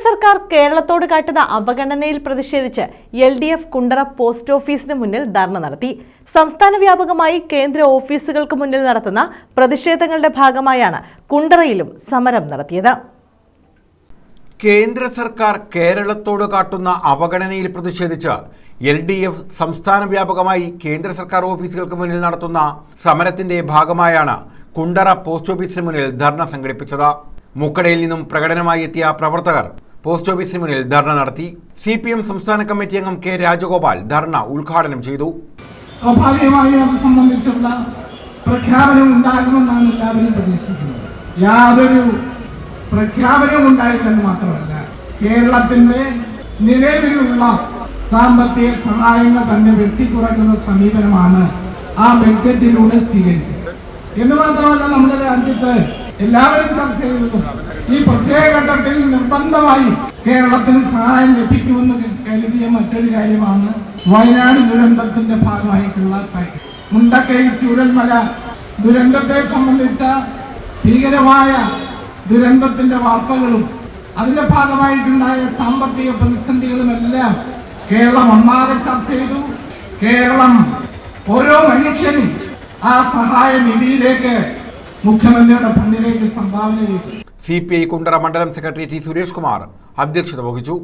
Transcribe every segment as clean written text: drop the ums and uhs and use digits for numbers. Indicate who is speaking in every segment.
Speaker 1: സർക്കാർ കേരളത്തോട് കാട്ടുന്ന അവഗണനയിൽ പ്രതിഷേധിച്ച് LDF കുണ്ടറ പോസ്റ്റ് ഓഫീസിന് മുന്നിൽ ധർണ നടത്തി. സംസ്ഥാന വ്യാപകമായി കേന്ദ്ര ഓഫീസുകൾക്ക് മുന്നിൽ നടത്തുന്ന പ്രതിഷേധങ്ങളുടെ ഭാഗമായാണ് കുണ്ടറയിലും സമരം നടത്തിയത്.
Speaker 2: കേന്ദ്ര സർക്കാർ കേരളത്തോട് കാട്ടുന്ന അവഗണനയിൽ പ്രതിഷേധിച്ച് LDF സംസ്ഥാന വ്യാപകമായി കേന്ദ്ര സർക്കാർ ഓഫീസുകൾക്ക് മുന്നിൽ നടത്തുന്ന സമരത്തിന്റെ ഭാഗമായാണ് കുണ്ടറ പോസ്റ്റ് ഓഫീസിന് മുന്നിൽ ധർണ സംഘടിപ്പിച്ചത്. മുക്കടയിൽ നിന്നും പ്രകടനമായി എത്തിയ പ്രവർത്തകർ പോസ്റ്റ് ഓഫീസിന് മുന്നിൽ ധർണ നടത്തി. CPM സംസ്ഥാന കമ്മിറ്റി അംഗം K. രാജഗോപാൽ ധർണ ഉദ്ഘാടനം ചെയ്തു.
Speaker 3: സ്വാഭാവികമായി അത് സംബന്ധിച്ചുള്ള പ്രഖ്യാപനം ഉണ്ടാകുമെന്നാണ് എല്ലാവരും പ്രതീക്ഷിക്കുന്നത്. യാതൊരു പ്രഖ്യാപനവും ഉണ്ടായില്ലെന്ന് മാത്രമല്ല, കേരളത്തിന്റെ നിലവിലുള്ള സാമ്പത്തിക സഹായങ്ങൾ തന്നെ വെട്ടിക്കുറയ്ക്കുന്ന സമീപനമാണ് ആ ബഡ്ജറ്റിലൂടെ സ്വീകരിച്ചത് എന്ന് മാത്രമല്ല, നമ്മുടെ രാജ്യത്ത് എല്ലാവരും ചർച്ച ചെയ്തതും ഈ പ്രത്യേക ഘട്ടത്തിൽ നിർബന്ധമായി കേരളത്തിന് സഹായം ലഭിക്കുമെന്ന് കരുതിയ മറ്റൊരു കാര്യമാണ് വയനാട് ദുരന്തത്തിന്റെ ഭാഗമായിട്ടുള്ള മുണ്ടക്കൈ ചൂരൽമല ദുരന്തത്തെ സംബന്ധിച്ച ഭീകരമായ ദുരന്തത്തിന്റെ വാർത്തകളും അതിന്റെ ഭാഗമായിട്ടുണ്ടായ സാമ്പത്തിക പ്രതിസന്ധികളുമെല്ലാം കേരളം ഒന്നാകെ ചർച്ച ചെയ്തു. കേരളം ഓരോ മനുഷ്യനും ആ സഹായ നിധിയിലേക്ക് മുഖ്യമന്ത്രിയുടെ ഫണ്ടിലേക്ക് സംഭാവന ചെയ്തു.
Speaker 2: CPI കുണ്ടറ മണ്ഡലം സെക്രട്ടറി T. സുരേഷ് കുമാർ അധ്യക്ഷത വഹിച്ചു.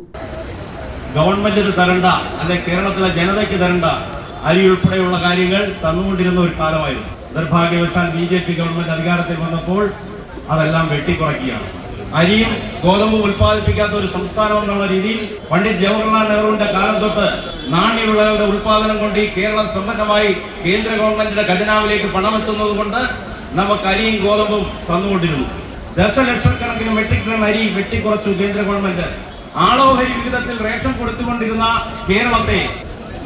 Speaker 4: ഗവൺമെന്റിന് തരേണ്ട അല്ലെ കേരളത്തിലെ ജനതയ്ക്ക് തരേണ്ട അരി ഉൾപ്പെടെയുള്ള കാര്യങ്ങൾ തന്നുകൊണ്ടിരുന്ന ഒരു കാലമായിരുന്നു. നിർഭാഗ്യവശാൽ BJP ഗവൺമെന്റ് അധികാരത്തിൽ വന്നപ്പോൾ അതെല്ലാം വെട്ടിക്കുറയ്ക്കുകയാണ്. അരിയും ഗോതമ്പും ഉൽപ്പാദിപ്പിക്കാത്ത ഒരു സംസ്ഥാനം എന്നുള്ള രീതിയിൽ പണ്ഡിറ്റ് ജവഹർലാൽ നെഹ്റുവിന്റെ കാലം തൊട്ട് നാണ്യവിളകളുടെ ഉൽപാദനം കൊണ്ട് ഈ കേരളം സമ്പന്നമായി കേന്ദ്ര ഗവൺമെന്റിന്റെ ഖജനാവിലേക്ക് പണമെത്തുന്നത് കൊണ്ട് നമുക്ക് അരിയും ഗോതമ്പും തന്നുകൊണ്ടിരുന്നു. ദശലക്ഷക്കണക്കിന് മെട്രിക് ടൺ അരി വെട്ടിക്കുറച്ചു കേന്ദ്ര ഗവൺമെന്റ്. ആളോഹരി വിഹിതത്തിൽ റേഷൻ കൊടുത്തുകൊണ്ടിരുന്ന കേരളത്തെ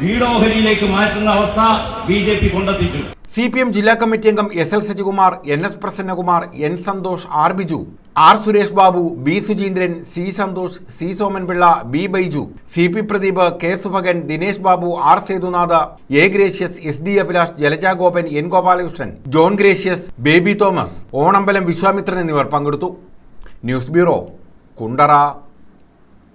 Speaker 4: വീടോഹരിയിലേക്ക് മാറ്റുന്ന അവസ്ഥ BJP കൊണ്ടെത്തിച്ചു.
Speaker 2: CPM ജില്ലാ കമ്മിറ്റി അംഗം SL Sajikumar, NS Prasannakumar, N Santhosh, R Biju, R Suresh Babu, B Sujeendran, C Santhosh, C Somanpillai, B Baiju, CP Pradeep, K Subhakan, Dinesh Babu, R Sethunath, A Gracious, SD Abhilash, Jalaja Gopan, N Gopalakrishnan, John Gracious, Baby Thomas, Onambalam Vishwamithran എന്നിവർ പങ്കെടുത്തു. News bureau, Kundara.